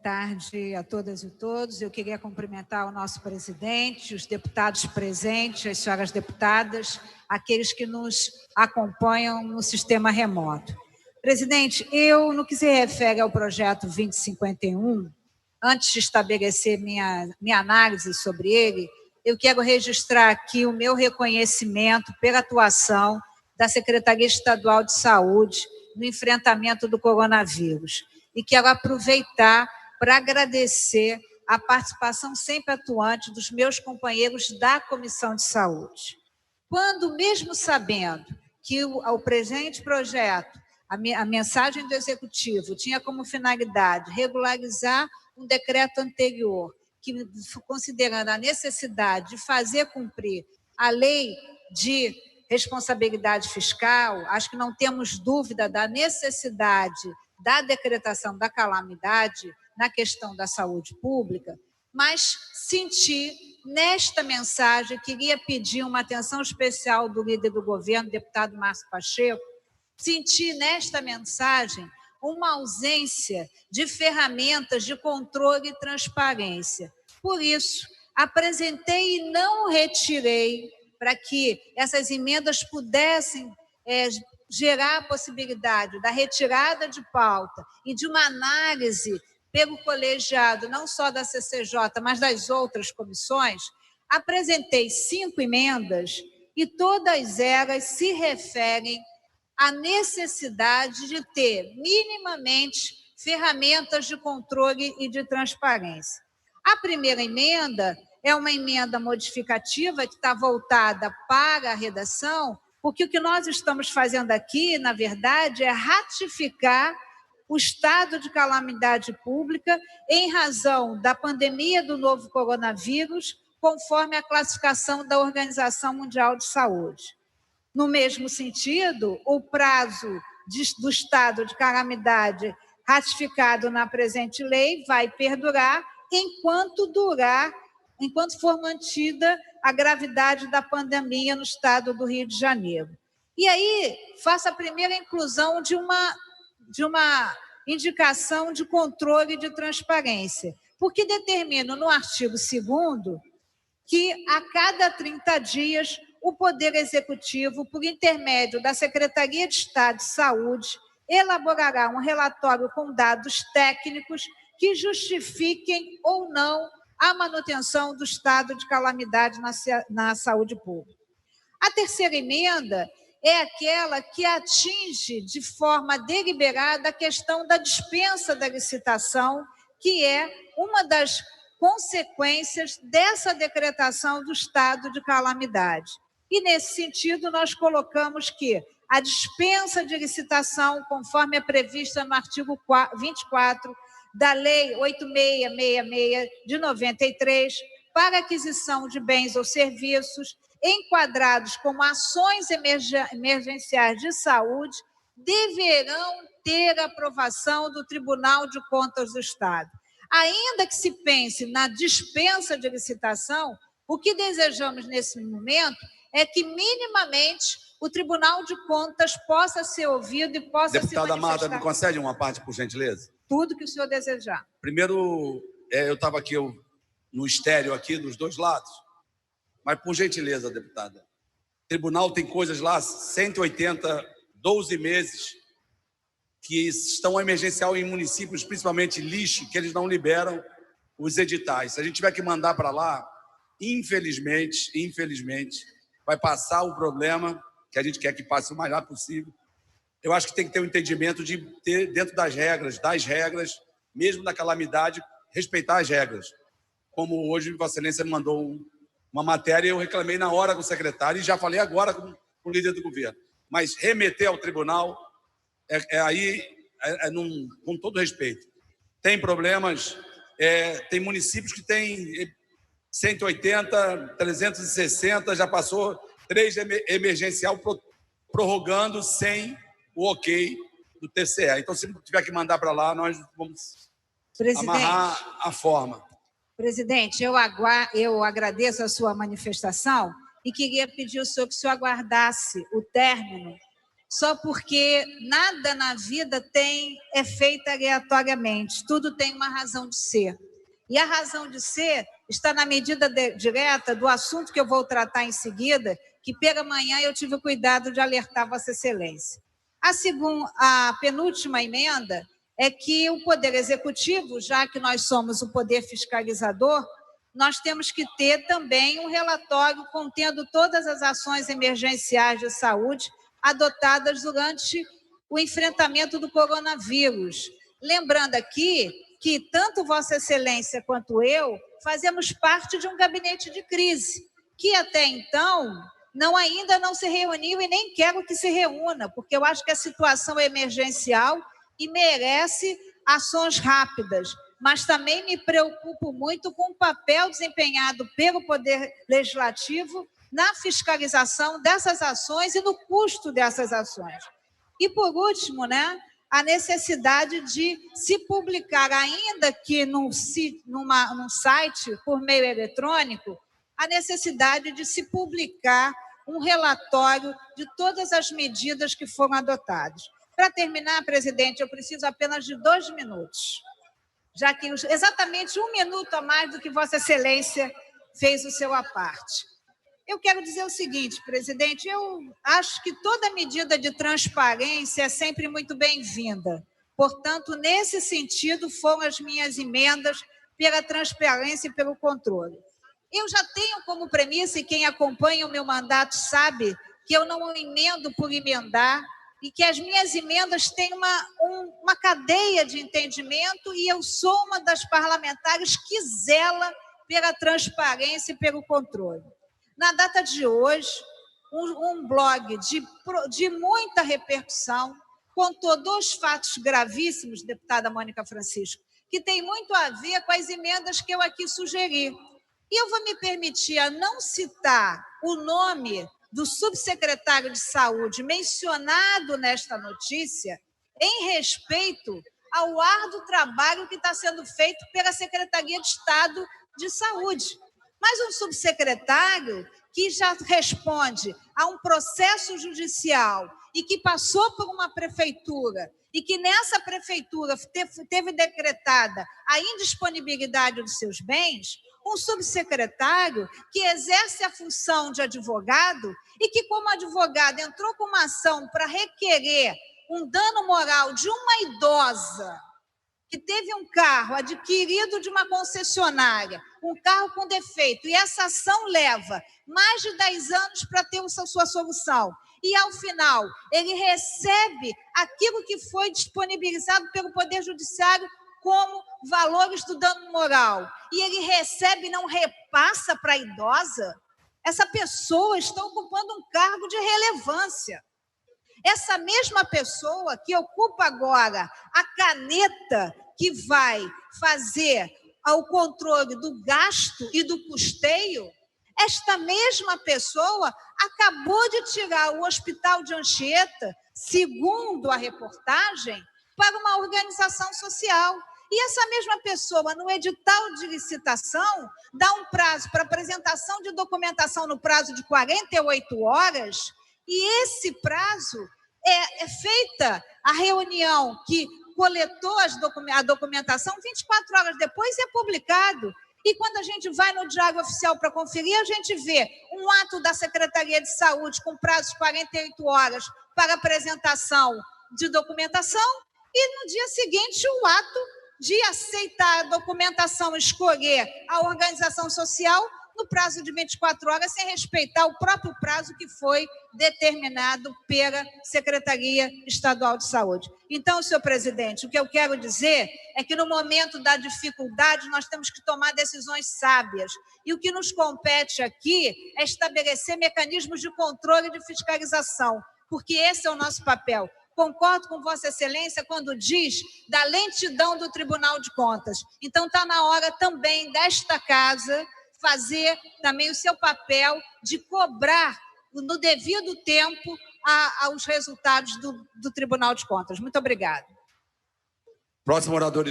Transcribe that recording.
tarde a todas e todos. Eu queria cumprimentar o nosso presidente, os deputados presentes, as senhoras deputadas, aqueles que nos acompanham no sistema remoto. Presidente, no que se refere ao projeto 2051, antes de estabelecer minha análise sobre ele, eu quero registrar aqui o meu reconhecimento pela atuação da Secretaria Estadual de Saúde no enfrentamento do coronavírus. E quero aproveitar para agradecer a participação sempre atuante dos meus companheiros da Comissão de Saúde. Quando, mesmo sabendo que o presente projeto, a mensagem do Executivo tinha como finalidade regularizar um decreto anterior, que, considerando a necessidade de fazer cumprir a lei de responsabilidade fiscal, acho que não temos dúvida da necessidade da decretação da calamidade na questão da saúde pública, mas senti nesta mensagem, queria pedir uma atenção especial do líder do governo, deputado Márcio Pacheco, senti nesta mensagem uma ausência de ferramentas de controle e transparência. Por isso, apresentei e não retirei para que essas emendas pudessem gerar a possibilidade da retirada de pauta e de uma análise pelo colegiado, não só da CCJ, mas das outras comissões, apresentei 5 emendas e todas elas se referem à necessidade de ter minimamente ferramentas de controle e de transparência. A primeira emenda é uma emenda modificativa que está voltada para a redação, porque o que nós estamos fazendo aqui, na verdade, é ratificar o estado de calamidade pública em razão da pandemia do novo coronavírus, conforme a classificação da Organização Mundial de Saúde. No mesmo sentido, o prazo do estado de calamidade ratificado na presente lei vai perdurar enquanto for mantida a gravidade da pandemia no estado do Rio de Janeiro. E aí, faço a primeira inclusão de uma indicação de controle de transparência, porque determino no artigo 2º que a cada 30 dias o Poder Executivo, por intermédio da Secretaria de Estado de Saúde, elaborará um relatório com dados técnicos que justifiquem ou não a manutenção do estado de calamidade na saúde pública. A terceira emenda é aquela que atinge de forma deliberada a questão da dispensa da licitação, que é uma das consequências dessa decretação do estado de calamidade. E, nesse sentido, nós colocamos que a dispensa de licitação, conforme é prevista no artigo 24 da Lei 8666 de 93, para aquisição de bens ou serviços enquadrados como ações emergenciais de saúde, deverão ter aprovação do Tribunal de Contas do Estado. Ainda que se pense na dispensa de licitação, o que desejamos nesse momento é que, minimamente, o Tribunal de Contas possa ser ouvido e possa se manifestar. Deputada Marta, me concede uma parte, por gentileza? Tudo que o senhor desejar. Primeiro, eu estava aqui no estéreo aqui dos dois lados, mas, por gentileza, deputada, o tribunal tem coisas lá, 12 meses, que estão emergencial em municípios, principalmente lixo, que eles não liberam os editais. Se a gente tiver que mandar para lá, infelizmente, vai passar o problema, que a gente quer que passe o mais rápido possível. Eu acho que tem que ter um entendimento de ter, dentro das regras, mesmo da calamidade, respeitar as regras. Como hoje Vossa Excelência me mandou uma matéria, eu reclamei na hora com o secretário e já falei agora com o líder do governo. Mas remeter ao tribunal, com todo respeito. Tem problemas, tem municípios que têm 180, 360, já passou 3 emergencial prorrogando sem o ok do TCE. Então, se tiver que mandar para lá, nós vamos amarrar a forma. Presidente, eu agradeço a sua manifestação e queria pedir ao senhor que o senhor aguardasse o término só porque nada na vida é feito aleatoriamente, tudo tem uma razão de ser. E a razão de ser está na medida direta do assunto que eu vou tratar em seguida, que pela manhã eu tive o cuidado de alertar Vossa Excelência. A penúltima emenda é que o Poder Executivo, já que nós somos o poder fiscalizador, nós temos que ter também um relatório contendo todas as ações emergenciais de saúde adotadas durante o enfrentamento do coronavírus. Lembrando aqui que tanto Vossa Excelência quanto eu fazemos parte de um gabinete de crise, que até então ainda não se reuniu e nem quero que se reúna, porque eu acho que a situação é emergencial e merece ações rápidas, mas também me preocupo muito com o papel desempenhado pelo Poder Legislativo na fiscalização dessas ações e no custo dessas ações. E, por último, a necessidade de se publicar, ainda que num site por meio eletrônico, a necessidade de se publicar um relatório de todas as medidas que foram adotadas. Para terminar, presidente, eu preciso apenas de 2 minutos, já que exatamente 1 minuto a mais do que Vossa Excelência fez o seu à parte. Eu quero dizer o seguinte, presidente, eu acho que toda medida de transparência é sempre muito bem-vinda. Portanto, nesse sentido, foram as minhas emendas pela transparência e pelo controle. Eu já tenho como premissa, e quem acompanha o meu mandato sabe, que eu não emendo por emendar, e que as minhas emendas têm uma cadeia de entendimento, e eu sou uma das parlamentares que zela pela transparência e pelo controle. Na data de hoje, um blog de muita repercussão contou 2 fatos gravíssimos, deputada Mônica Francisco, que tem muito a ver com as emendas que eu aqui sugeri. E eu vou me permitir a não citar o nome do subsecretário de Saúde mencionado nesta notícia, em respeito ao árduo trabalho que está sendo feito pela Secretaria de Estado de Saúde. Mas um subsecretário que já responde a um processo judicial e que passou por uma prefeitura e que nessa prefeitura teve decretada a indisponibilidade dos seus bens, um subsecretário que exerce a função de advogado e que, como advogado, entrou com uma ação para requerer um dano moral de uma idosa que teve um carro adquirido de uma concessionária, um carro com defeito, e essa ação leva mais de 10 anos para ter a sua solução. E, ao final, ele recebe aquilo que foi disponibilizado pelo Poder Judiciário como valores do dano moral. E ele recebe e não repassa para a idosa. Essa pessoa está ocupando um cargo de relevância. Essa mesma pessoa que ocupa agora a caneta que vai fazer o controle do gasto e do custeio, esta mesma pessoa acabou de tirar o Hospital de Anchieta, segundo a reportagem, para uma organização social. E essa mesma pessoa, no edital de licitação, dá um prazo para apresentação de documentação no prazo de 48 horas, e esse prazo é feita a reunião que coletou a documentação 24 horas depois e é publicado. E quando a gente vai no Diário Oficial para conferir, a gente vê um ato da Secretaria de Saúde com prazo de 48 horas para apresentação de documentação e, no dia seguinte, o ato de aceitar a documentação, escolher a organização social no prazo de 24 horas, sem respeitar o próprio prazo que foi determinado pela Secretaria Estadual de Saúde. Então, senhor presidente, o que eu quero dizer é que no momento da dificuldade nós temos que tomar decisões sábias. E o que nos compete aqui é estabelecer mecanismos de controle e de fiscalização, porque esse é o nosso papel. Concordo com Vossa Excelência quando diz da lentidão do Tribunal de Contas. Então, está na hora também desta casa fazer também o seu papel de cobrar no devido tempo aos resultados do Tribunal de Contas. Muito obrigada. Próximo orador.